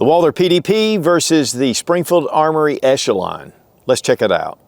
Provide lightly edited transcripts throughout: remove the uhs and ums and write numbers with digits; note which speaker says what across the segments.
Speaker 1: The Walther PDP versus the Springfield Armory Echelon. Let's check it out.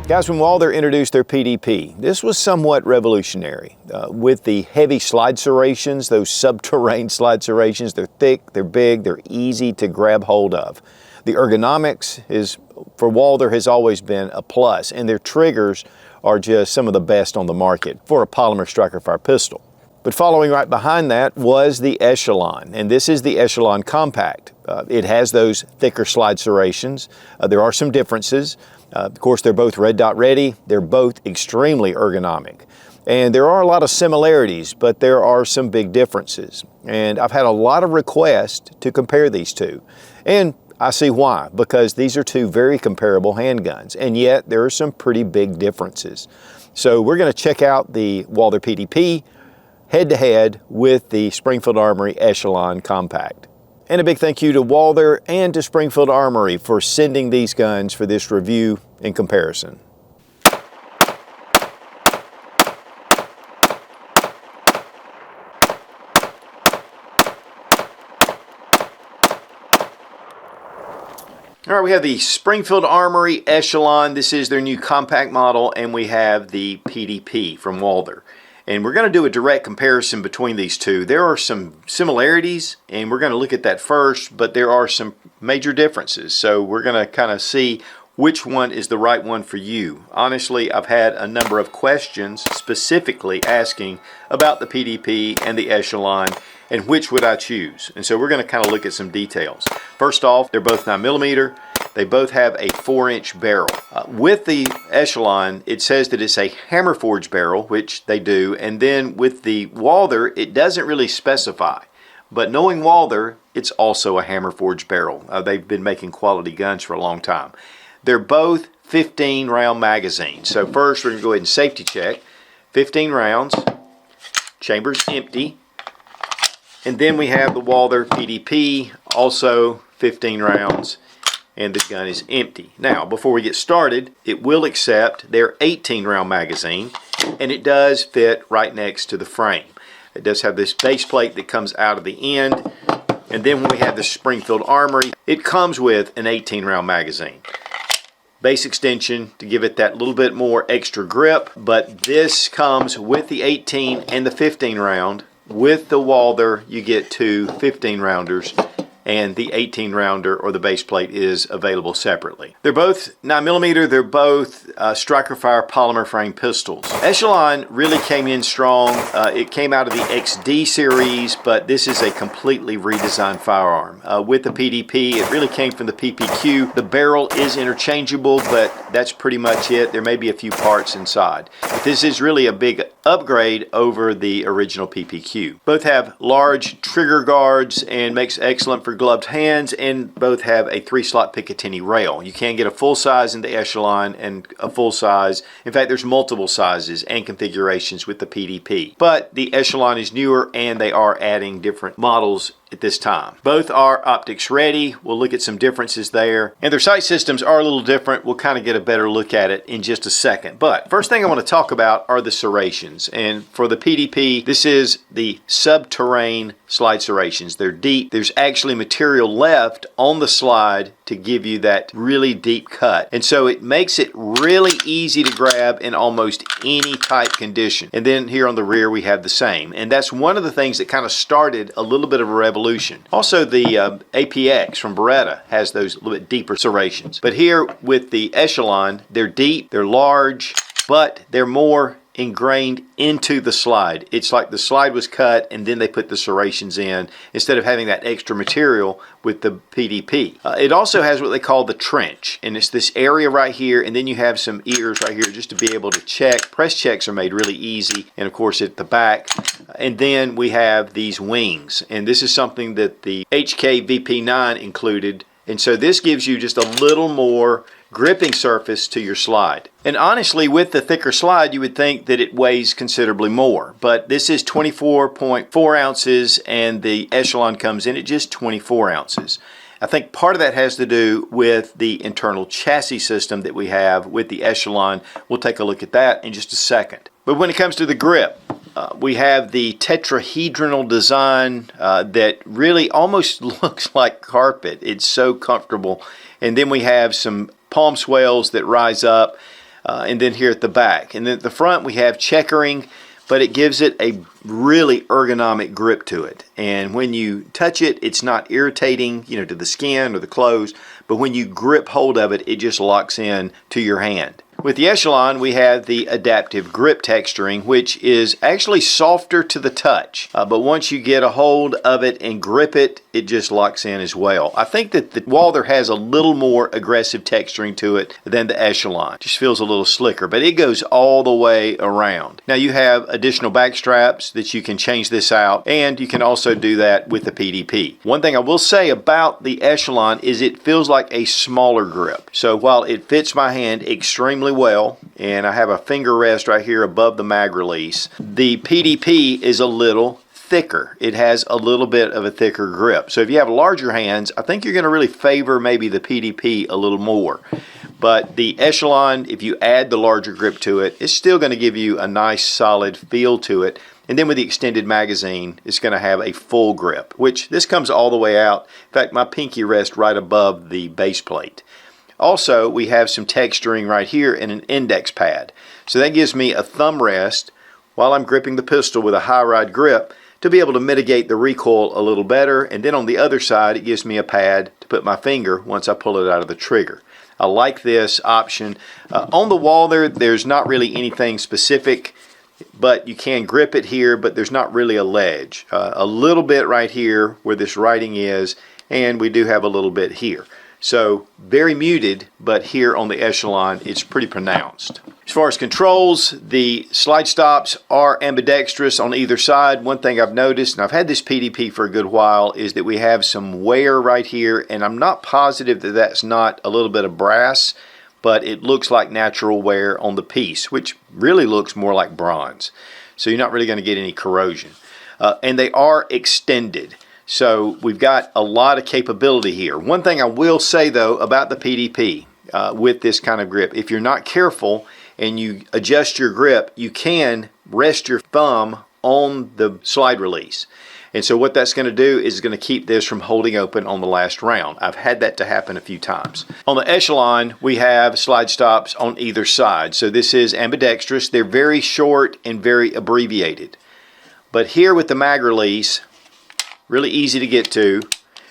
Speaker 1: Guys, when Walther introduced their PDP, this was somewhat revolutionary. With the heavy slide serrations, those subterranean slide serrations, they're thick, they're big, they're easy to grab hold of. The ergonomics for Walther has always been a plus, and their triggers are just some of the best on the market for a polymer striker fire pistol. But following right behind that was the Echelon, and this is the Echelon Compact. It has those thicker slide serrations. There are some differences. Of course, they're both red dot ready. They're both extremely ergonomic. And there are a lot of similarities, but there are some big differences. And I've had a lot of requests to compare these two. And I see why, because these are two very comparable handguns, and yet there are some pretty big differences. So we're going to check out the Walther PDP head-to-head with the Springfield Armory Echelon Compact. And a big thank you to Walther and to Springfield Armory for sending these guns for this review and comparison. All right, we have the Springfield Armory Echelon. This is their new compact model, and we have the PDP from Walther. And we're going to do a direct comparison between these two. There are some similarities, and we're going to look at that first, but there are some major differences. So we're going to kind of see which one is the right one for you. Honestly, I've had a number of questions specifically asking about the PDP and the Echelon, and which would I choose. And so we're going to kind of look at some details. First off, they're both 9mm. They both have a 4-inch barrel. With the Echelon, it says that it's a hammer forged barrel, which they do, and then with the Walther, it doesn't really specify. But knowing Walther, it's also a hammer forged barrel. They've been making quality guns for a long time. They're both 15 round magazines. So first, we're going to go ahead and safety check. 15 rounds, chamber's empty. And then we have the Walther PDP, also 15 rounds. And the gun is empty. Now, before we get started, it will accept their 18 round magazine, and it does fit right next to the frame. It does have this base plate that comes out of the end, and then when we have the Springfield Armory, it comes with an 18 round magazine. Base extension to give it that little bit more extra grip, but this comes with the 18 and the 15 round. With the Walther, you get two 15 rounders, and the 18 rounder or the base plate is available separately. They're both 9mm, they're both striker fire polymer frame pistols. Echelon really came in strong. It came out of the XD series, but this is a completely redesigned firearm. With the PDP, it really came from the PPQ. The barrel is interchangeable, but that's pretty much it. There may be a few parts inside. But this is really a big upgrade over the original PPQ. Both have large trigger guards and makes excellent for gloved hands, and both have a 3-slot Picatinny rail. You can get a full size in the Echelon and a full size. In fact, there's multiple sizes and configurations with the PDP. But the Echelon is newer, and they are adding different models at this time. Both are optics ready. We'll look at some differences there. And their sight systems are a little different. We'll kind of get a better look at it in just a second. But first thing I want to talk about are the serrations. And for the PDP, this is the subterranean slide serrations. They're deep. There's actually material left on the slide to give you that really deep cut. And so it makes it really easy to grab in almost any type condition. And then here on the rear we have the same. And that's one of the things that kind of started a little bit of a revolution. Also the APX from Beretta has those a little bit deeper serrations. But here with the Echelon, they're deep, they're large, but they're more ingrained into the slide. It's like the slide was cut and then they put the serrations in instead of having that extra material with the PDP. It also has what they call the trench, and it's this area right here, and then you have some ears right here just to be able to check. Press checks are made really easy, and of course at the back. And then we have these wings, and this is something that the HK VP9 included, and so this gives you just a little more gripping surface to your slide. And honestly, with the thicker slide, you would think that it weighs considerably more, but this is 24.4 ounces and the Echelon comes in at just 24 ounces. I think part of that has to do with the internal chassis system that we have with the Echelon. We'll take a look at that in just a second. But when it comes to the grip, we have the tetrahedral design that really almost looks like carpet. It's so comfortable. And then we have some palm swales that rise up, and then here at the back. And then at the front we have checkering, but it gives it a really ergonomic grip to it. And when you touch it, it's not irritating, to the skin or the clothes, but when you grip hold of it, it just locks in to your hand. With the Echelon, we have the adaptive grip texturing, which is actually softer to the touch. But once you get a hold of it and grip it, it just locks in as well. I think that the Walther has a little more aggressive texturing to it than the Echelon. It just feels a little slicker, but it goes all the way around. Now you have additional back straps that you can change this out, and you can also do that with the PDP. One thing I will say about the Echelon is it feels like a smaller grip. So while it fits my hand extremely well, and I have a finger rest right here above the mag release, the PDP is a little thicker. It has a little bit of a thicker grip. So if you have larger hands, I think you're going to really favor maybe the PDP a little more. But the Echelon, if you add the larger grip to it, it's still going to give you a nice solid feel to it. And then with the extended magazine, it's going to have a full grip, which this comes all the way out. In fact, my pinky rests right above the base plate. Also, we have some texturing right here and an index pad. So that gives me a thumb rest while I'm gripping the pistol with a high ride grip to be able to mitigate the recoil a little better. And then on the other side, it gives me a pad to put my finger once I pull it out of the trigger. I like this option. On the Walther, there's not really anything specific, but you can grip it here, but there's not really a ledge. A little bit right here where this writing is, and we do have a little bit here. So very muted, but here on the Echelon, it's pretty pronounced. As far as controls, the slide stops are ambidextrous on either side. One thing I've noticed, and I've had this PDP for a good while, is that we have some wear right here, and I'm not positive that that's not a little bit of brass, but it looks like natural wear on the piece, which really looks more like bronze. So you're not really going to get any corrosion. And they are extended. So we've got a lot of capability here. One thing I will say though about the PDP with this kind of grip, if you're not careful and you adjust your grip, you can rest your thumb on the slide release. And so what that's going to do is going to keep this from holding open on the last round. I've had that to happen a few times. On the Echelon, we have slide stops on either side. So this is ambidextrous. They're very short and very abbreviated. But here with the mag release, really easy to get to,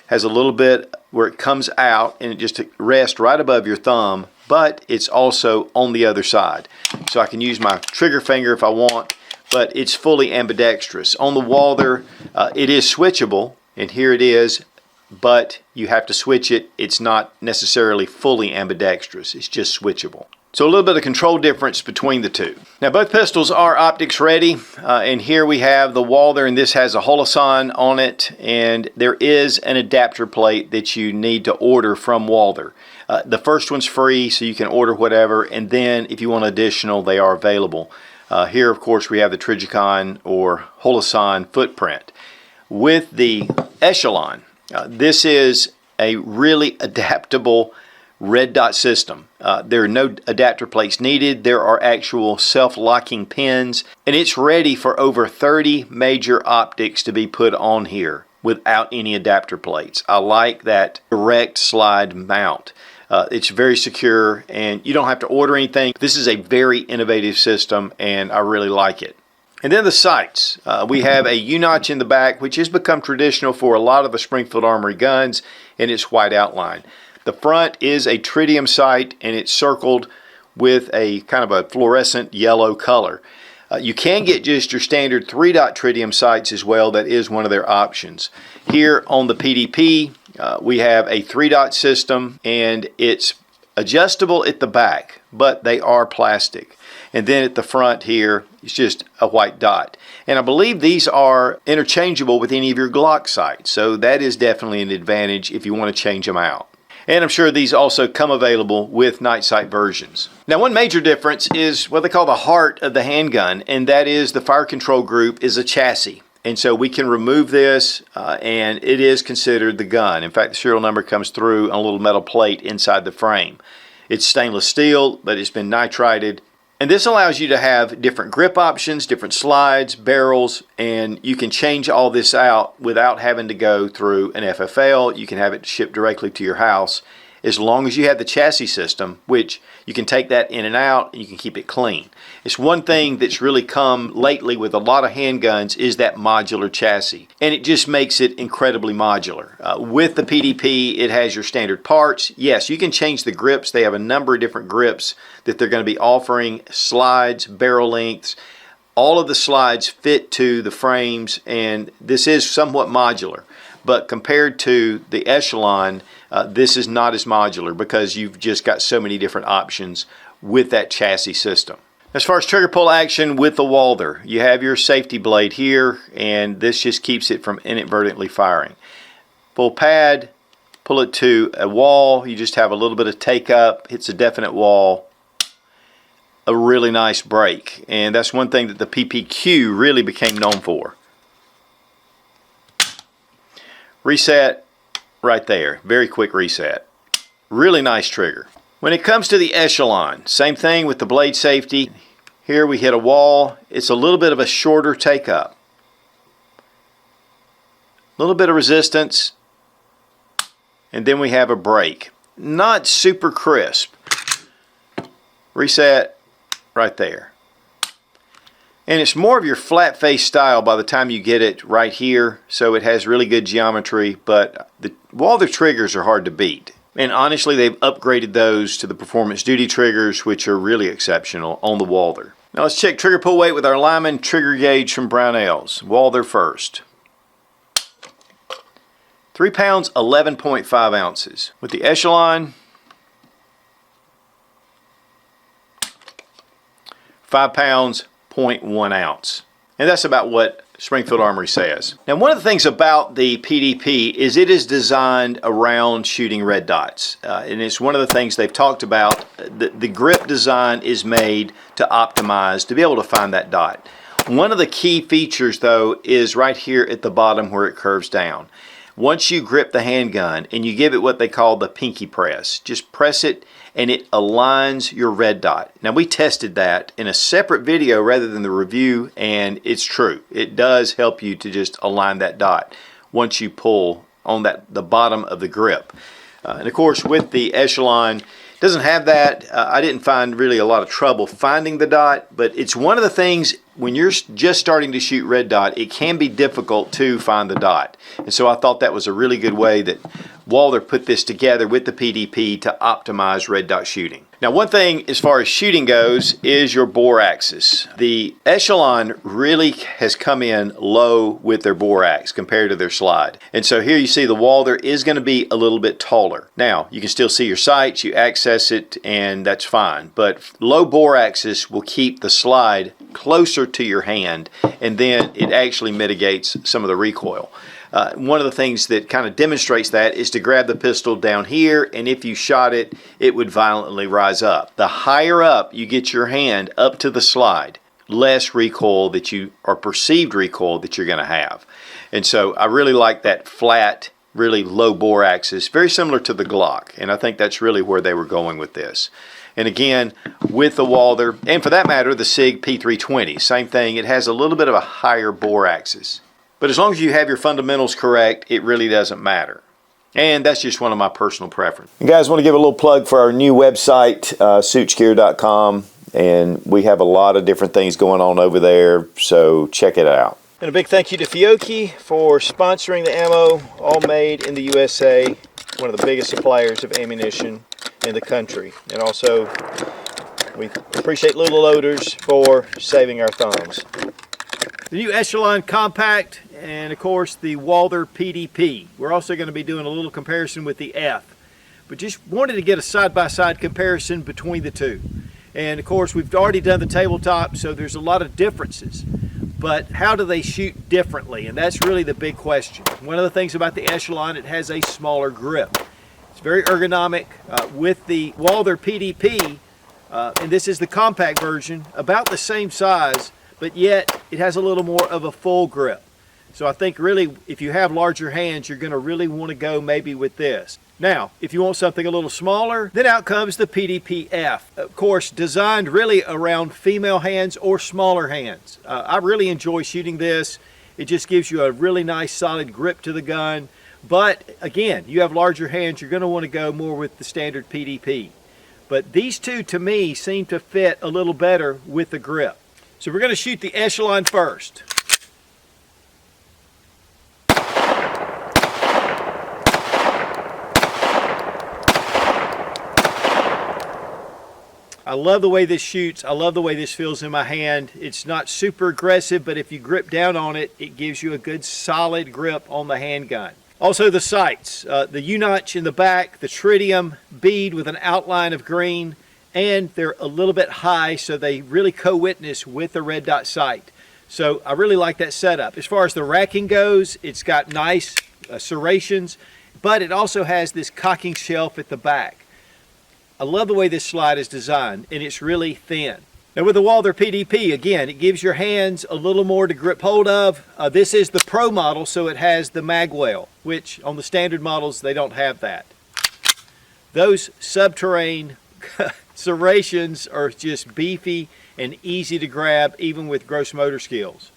Speaker 1: has a little bit where it comes out and it just rests right above your thumb, but it's also on the other side. So I can use my trigger finger if I want, but it's fully ambidextrous. On the Walther, it is switchable, and here it is, but you have to switch it. It's not necessarily fully ambidextrous, it's just switchable. So a little bit of control difference between the two. Now both pistols are optics ready, and here we have the Walther, and this has a Holosun on it, and there is an adapter plate that you need to order from Walther. The first one's free, so you can order whatever, and then if you want additional, they are available. Here of course we have the Trigicon or Holosun footprint. With the Echelon, this is a really adaptable red dot system. There are no adapter plates needed. There are actual self-locking pins, and it's ready for over 30 major optics to be put on here. without any adapter plates. I like that direct slide mount. It's very secure and you don't have to order anything. This is a very innovative system and I really like it. And then the sights. We have a U-notch in the back, which has become traditional for a lot of the Springfield Armory guns, and its white outline. The front is a tritium sight and it's circled with a kind of a fluorescent yellow color. You can get just your standard 3-dot tritium sights as well. That is one of their options. Here on the PDP, we have a 3-dot system and it's adjustable at the back, but they are plastic. And then at the front here, it's just a white dot. And I believe these are interchangeable with any of your Glock sights, so that is definitely an advantage if you want to change them out. And I'm sure these also come available with night sight versions. Now, one major difference is what they call the heart of the handgun, and that is the fire control group is a chassis. And so we can remove this and it is considered the gun. In fact, the serial number comes through on a little metal plate inside the frame. It's stainless steel, but it's been nitrided. And this allows you to have different grip options, different slides, barrels, and you can change all this out without having to go through an FFL. You can have it shipped directly to your house as long as you have the chassis system, which you can take that in and out and you can keep it clean. It's one thing that's really come lately with a lot of handguns is that modular chassis, and it just makes it incredibly modular. With the PDP, it has your standard parts. Yes, you can change the grips. They have a number of different grips that they're going to be offering, slides, barrel lengths. All of the slides fit to the frames, and this is somewhat modular. But compared to the Echelon, this is not as modular because you've just got so many different options with that chassis system. As far as trigger pull action with the Walther, you have your safety blade here, and this just keeps it from inadvertently firing. Full pad, pull it to a wall, you just have a little bit of take up, hits a definite wall, a really nice break. And that's one thing that the PPQ really became known for. Reset right there, very quick reset. Really nice trigger. When it comes to the Echelon, same thing with the blade safety. Here we hit a wall. It's a little bit of a shorter take up. A little bit of resistance, and then we have a break. Not super crisp. Reset right there. And it's more of your flat face style by the time you get it right here, so it has really good geometry, but the Walther triggers are hard to beat. And honestly, they've upgraded those to the performance duty triggers, which are really exceptional on the Walther. Now let's check trigger pull weight with our Lyman trigger gauge from Brownells. Walther first. 3 pounds, 11.5 ounces. With the Echelon, 5 pounds, 0.1 ounce. And that's about what Springfield Armory says. Now, one of the things about the PDP is it is designed around shooting red dots. And it's one of the things they've talked about. The grip design is made to optimize to be able to find that dot. One of the key features, though, is right here at the bottom where it curves down. Once you grip the handgun and you give it what they call the pinky press, just press it and it aligns your red dot. Now, we tested that in a separate video rather than the review, and it's true. It does help you to just align that dot once you pull on the bottom of the grip. And of course, with the Echelon, it doesn't have that. I didn't find really a lot of trouble finding the dot, but it's one of the things when you're just starting to shoot red dot, it can be difficult to find the dot. And so I thought that was a really good way that Walther put this together with the PDP to optimize red dot shooting. Now, one thing as far as shooting goes is your bore axis. The Echelon really has come in low with their bore axe compared to their slide. And so here you see the Walther is going to be a little bit taller. Now, you can still see your sights, you access it, and that's fine. But low bore axis will keep the slide closer to your hand, and then it actually mitigates some of the recoil. One of the things that kind of demonstrates that is to grab the pistol down here, and if you shot it, it would violently rise up. The higher up you get your hand up to the slide, less recoil that you, or perceived recoil that you're going to have. And so I really like that flat, really low bore axis, very similar to the Glock, and I think that's really where they were going with this. And again, with the Walther, and for that matter, the SIG P320, same thing. It has a little bit of a higher bore axis. But as long as you have your fundamentals correct, it really doesn't matter. And that's just one of my personal preferences. You guys want to give a little plug for our new website, suitsgear.com, and we have a lot of different things going on over there, so check it out. And a big thank you to Fiocchi for sponsoring the ammo, all made in the USA, one of the biggest suppliers of ammunition in the country. And also, we appreciate Little Loaders for saving our thumbs. The new Echelon Compact, and of course the Walther PDP. We're also going to be doing a little comparison with the F, but just wanted to get a side-by-side comparison between the two. And of course we've already done the tabletop, so there's a lot of differences. But how do they shoot differently? And that's really the big question. One of the things about the Echelon, it has a smaller grip. It's very ergonomic. With the Walther PDP, and this is the compact version, about the same size, but yet it has a little more of a full grip. So I think really if you have larger hands, you're going to really want to go maybe with this. Now, if you want something a little smaller, then out comes the PDP-F. Of course, designed really around female hands or smaller hands. I really enjoy shooting this. It just gives you a really nice solid grip to the gun. But again, you have larger hands, you're going to want to go more with the standard PDP. But these two, to me, seem to fit a little better with the grip. So we're going to shoot the Echelon first. I love the way this shoots. I love the way this feels in my hand. It's not super aggressive, but if you grip down on it, it gives you a good solid grip on the handgun. Also the sights, the U-notch in the back, the tritium bead with an outline of green, and they're a little bit high, so they really co-witness with the red dot sight. So I really like that setup. As far as the racking goes, it's got nice serrations, but it also has this cocking shelf at the back. I love the way this slide is designed, and it's really thin. Now with the Walther PDP, again, it gives your hands a little more to grip hold of. This is the Pro model, so it has the magwell, which on the standard models, they don't have that. Those subterranean serrations are just beefy and easy to grab, even with gross motor skills.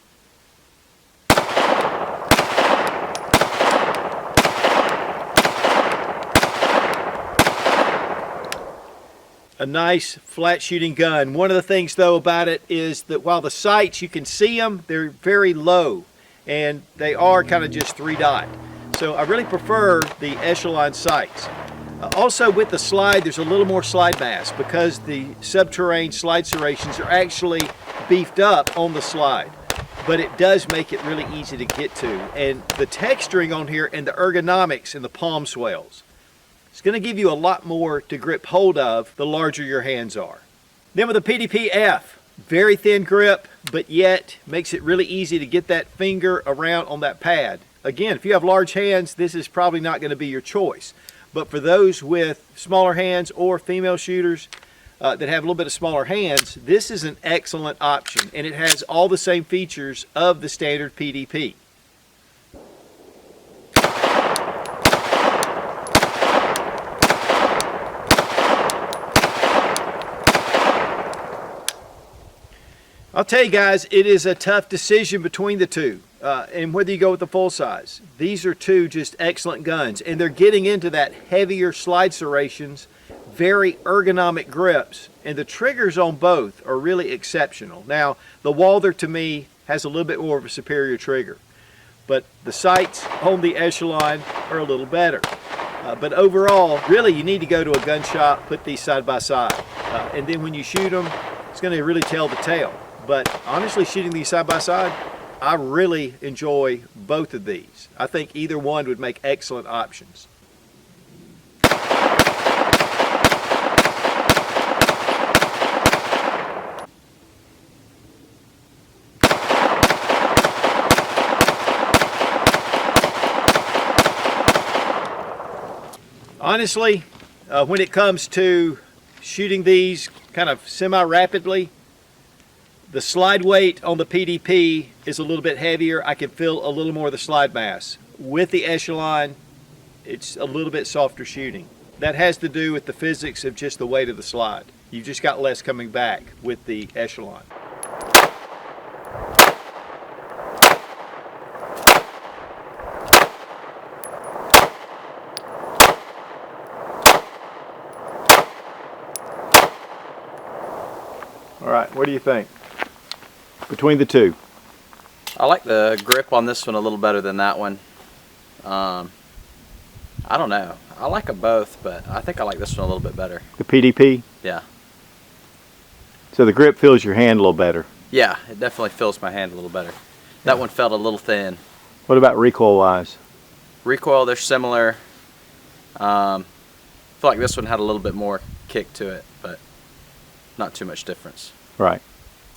Speaker 1: A nice flat shooting gun. One of the things though about it is that while the sights, you can see them, they're very low and they are kind of just 3-dot. So I really prefer the Echelon sights. Also with the slide, there's a little more slide mass because the subterranean slide serrations are actually beefed up on the slide. But it does make it really easy to get to. And the texturing on here and the ergonomics and the palm swells, it's going to give you a lot more to grip hold of the larger your hands are. Then with the PDP-F, very thin grip, but yet makes it really easy to get that finger around on that pad. Again, if you have large hands, this is probably not going to be your choice. But for those with smaller hands or female shooters that have a little bit of smaller hands, this is an excellent option, and it has all the same features of the standard PDP. I'll tell you guys, it is a tough decision between the two, and whether you go with the full size. These are two just excellent guns, and they're getting into that heavier slide serrations, very ergonomic grips, and the triggers on both are really exceptional. Now, the Walther to me has a little bit more of a superior trigger, but the sights on the Echelon are a little better. But overall, really you need to go to a gun shop, put these side by side, and then when you shoot them, it's going to really tell the tale. But honestly, shooting these side by side, I really enjoy both of these. I think either one would make excellent options. Honestly, when it comes to shooting these kind of semi-rapidly, the slide weight on the PDP is a little bit heavier. I can feel a little more of the slide mass. With the Echelon, it's a little bit softer shooting. That has to do with the physics of just the weight of the slide. You've just got less coming back with the Echelon. All right, what do you think between the two?
Speaker 2: I like the grip on this one a little better than that one. I don't know. I like them both, but I think I like this one a little bit better.
Speaker 1: The PDP?
Speaker 2: Yeah.
Speaker 1: So the grip feels your hand a little better?
Speaker 2: Yeah, it definitely fills my hand a little better. That one felt a little thin.
Speaker 1: What about recoil-wise?
Speaker 2: Recoil, they're similar. I feel like this one had a little bit more kick to it, but not too much difference.
Speaker 1: Right.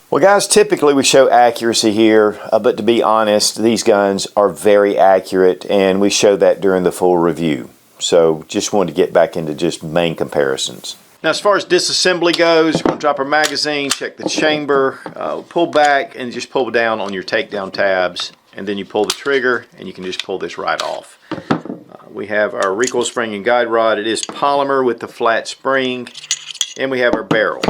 Speaker 1: Well, guys, typically we show accuracy here, but to be honest, these guns are very accurate, and we show that during the full review. So just wanted to get back into just main comparisons. Now, as far as disassembly goes, we're going to drop our magazine, check the chamber, pull back, and just pull down on your takedown tabs, and then you pull the trigger, and you can just pull this right off. We have our recoil spring and guide rod. It is polymer with the flat spring, and we have our barrel.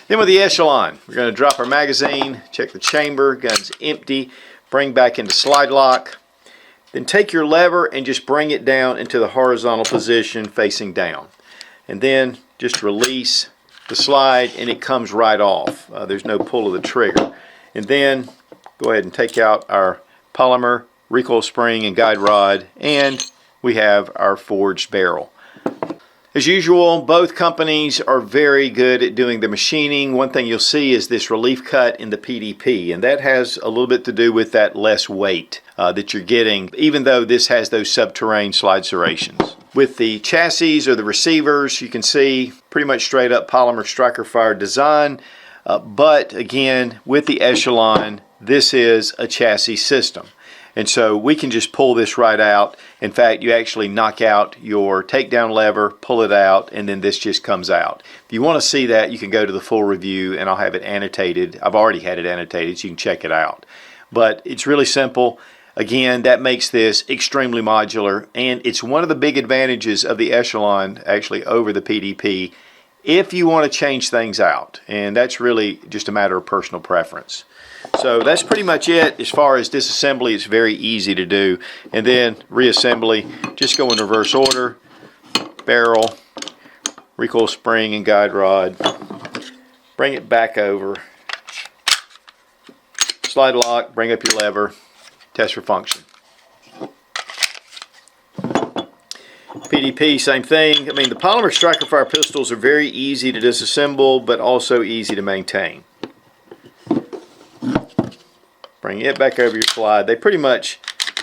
Speaker 1: Then with the Echelon, we're going to drop our magazine, check the chamber, gun's empty, bring back into slide lock. Then take your lever and just bring it down into the horizontal position facing down. And then just release the slide and it comes right off. There's no pull of the trigger. And then go ahead and take out our polymer, recoil spring and guide rod, and we have our forged barrel. As usual, both companies are very good at doing the machining. One thing you'll see is this relief cut in the PDP, and that has a little bit to do with that less weight that you're getting, even though this has those subterranean slide serrations. With the chassis or the receivers, you can see pretty much straight up polymer striker fire design, but again, with the Echelon, this is a chassis system. And so we can just pull this right out. In fact, you actually knock out your takedown lever, pull it out, and then this just comes out. If you want to see that, you can go to the full review, and I'll have it annotated. I've already had it annotated, so you can check it out. But it's really simple. Again, that makes this extremely modular, and it's one of the big advantages of the Echelon actually over the PDP if you want to change things out. And that's really just a matter of personal preference. So that's pretty much it. As far as disassembly, it's very easy to do. And then reassembly, just go in reverse order. Barrel, recoil spring and guide rod. Bring it back over. Slide lock, bring up your lever. Test for function. PDP, same thing. I mean, the polymer striker fire pistols are very easy to disassemble, but also easy to maintain. Bring it back over your slide. They pretty much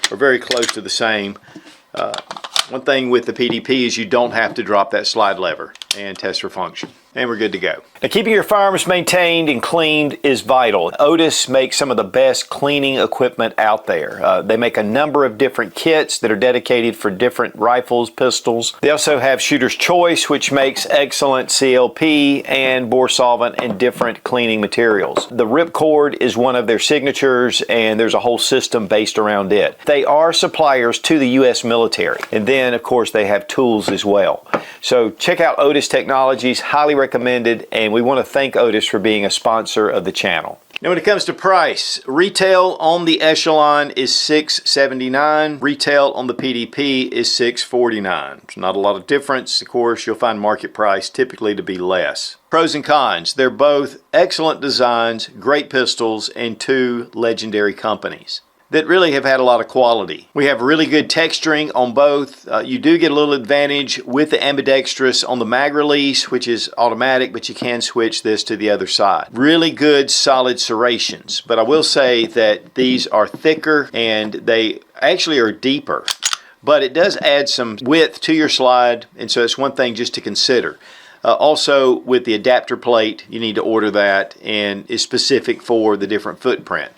Speaker 1: are very close to the same. One thing with the PDP is you don't have to drop that slide lever, and test for function. And we're good to go. Now, keeping your firearms maintained and cleaned is vital. Otis makes some of the best cleaning equipment out there. They make a number of different kits that are dedicated for different rifles, pistols. They also have Shooter's Choice, which makes excellent CLP and bore solvent and different cleaning materials. The Ripcord is one of their signatures, and there's a whole system based around it. They are suppliers to the U.S. military, and then, of course, they have tools as well. So check out Otis Technologies, highly recommended, and we want to thank Otis for being a sponsor of the channel. Now, when it comes to price, retail on the Echelon is $679. Retail on the PDP is $649. It's not a lot of difference. Of course, you'll find market price typically to be less. Pros and cons. They're both excellent designs, great pistols, and two legendary companies that really have had a lot of quality. We have really good texturing on both. You do get a little advantage with the ambidextrous on the mag release, which is automatic, but you can switch this to the other side. Really good solid serrations, but I will say that these are thicker and they actually are deeper, but it does add some width to your slide, and so it's one thing just to consider. Also, with the adapter plate, you need to order that, and is specific for the different footprint.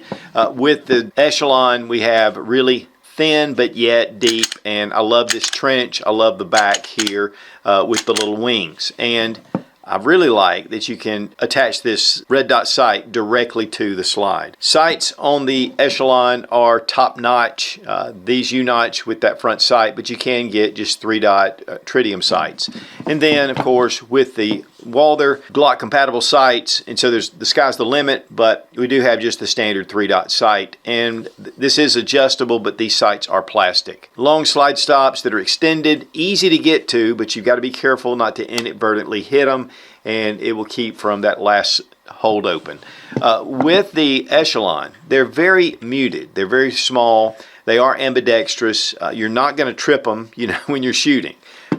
Speaker 1: With the Echelon, we have really thin but yet deep, and I love this trench. I love the back here with the little wings, and I really like that you can attach this red dot sight directly to the slide. Sights on the Echelon are top notch. These U-notch with that front sight, but you can get just 3-dot tritium sights. And then, of course, with the Walther Glock compatible sights, and so there's the sky's the limit, but we do have just the standard 3-dot sight, and this is adjustable, but these sights are plastic. Long slide stops that are extended, easy to get to, but you've got to be careful not to inadvertently hit them, and it will keep from that last hold open. With the Echelon, they're very muted. They're very small. They are ambidextrous. You're not going to trip them, when you're shooting.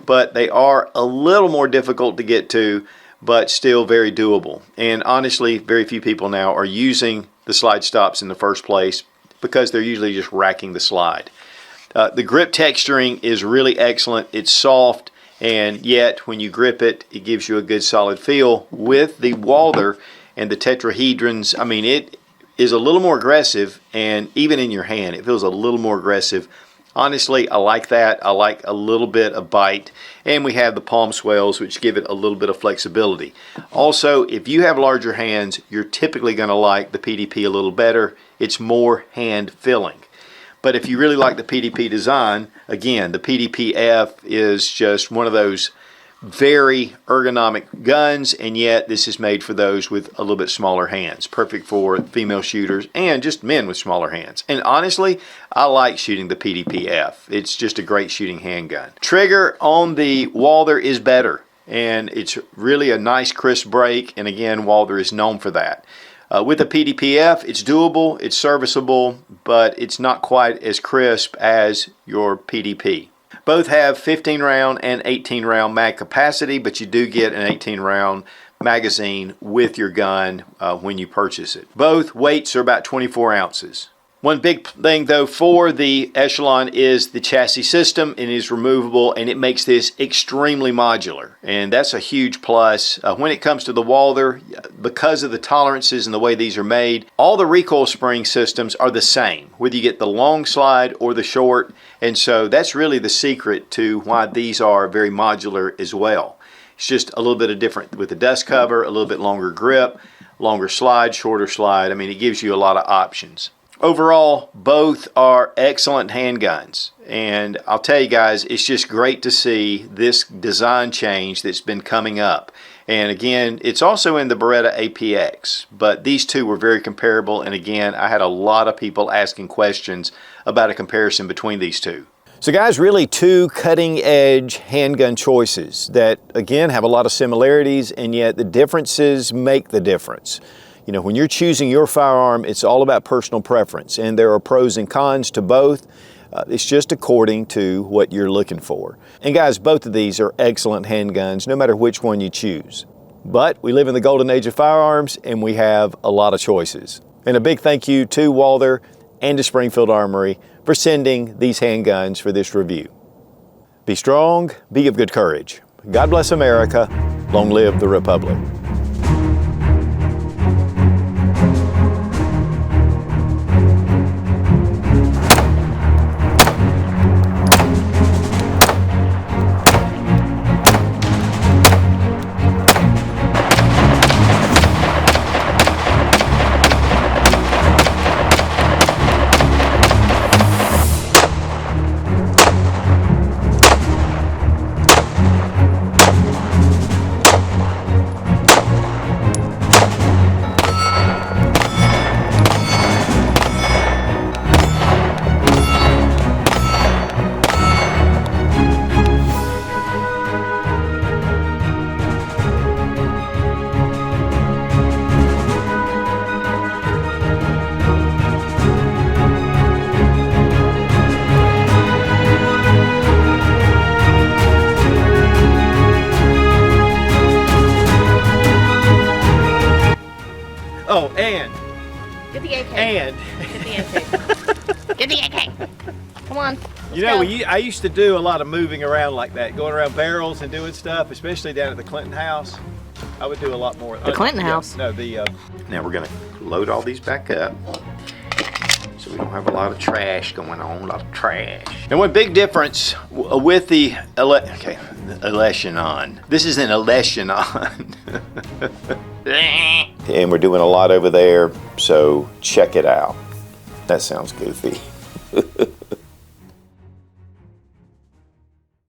Speaker 1: But they are a little more difficult to get to, but still very doable. And honestly, very few people now are using the slide stops in the first place because they're usually just racking the slide. The grip texturing is really excellent. It's soft, and yet when you grip it, it gives you a good solid feel. With the Walther and the tetrahedrons, I mean, it is a little more aggressive, and even in your hand, it feels a little more aggressive. Honestly, I like that. I like a little bit of bite, and we have the palm swells, which give it a little bit of flexibility. Also, if you have larger hands, you're typically going to like the PDP a little better. It's more hand filling. But if you really like the PDP design, again, the PDP-F is just one of those very ergonomic guns, and yet this is made for those with a little bit smaller hands. Perfect for female shooters and just men with smaller hands. And honestly, I like shooting the PDP-F. It's just a great shooting handgun. Trigger on the Walther is better, and it's really a nice crisp break, and again, Walther is known for that. With the PDP-F, it's doable, it's serviceable, but it's not quite as crisp as your PDP. Both have 15 round and 18 round mag capacity, but you do get an 18 round magazine with your gun when you purchase it. Both weights are about 24 ounces. One big thing though for the Echelon is the chassis system. It is removable, and it makes this extremely modular, and that's a huge plus. When it comes to the Walther, because of the tolerances and the way these are made, all the recoil spring systems are the same, whether you get the long slide or the short, and so that's really the secret to why these are very modular as well. It's just a little bit of different with the dust cover, a little bit longer grip, longer slide, shorter slide. I mean, it gives you a lot of options. Overall, both are excellent handguns, and I'll tell you guys, it's just great to see this design change that's been coming up. And again, it's also in the Beretta APX, but these two were very comparable, and again, I had a lot of people asking questions about a comparison between these two. So guys, really two cutting-edge handgun choices that, again, have a lot of similarities, and yet the differences make the difference. When you're choosing your firearm, it's all about personal preference, and there are pros and cons to both. It's just according to what you're looking for. And guys, both of these are excellent handguns, no matter which one you choose. But we live in the golden age of firearms, and we have a lot of choices. And a big thank you to Walther and to Springfield Armory for sending these handguns for this review. Be strong, be of good courage. God bless America. Long live the Republic. Oh, and.
Speaker 3: Get the AK.
Speaker 1: And.
Speaker 3: Get the AK. Get the AK. Come on.
Speaker 1: I used to do a lot of moving around like that, going around barrels and doing stuff, especially down at the Clinton house. I would do a lot more.
Speaker 3: The Clinton house?
Speaker 1: No, now we're going to load all these back up so we don't have a lot of trash going on, a lot of trash. And one big difference with the Echelon. This is an Echelon. And we're doing a lot over there, so check it out. That sounds goofy.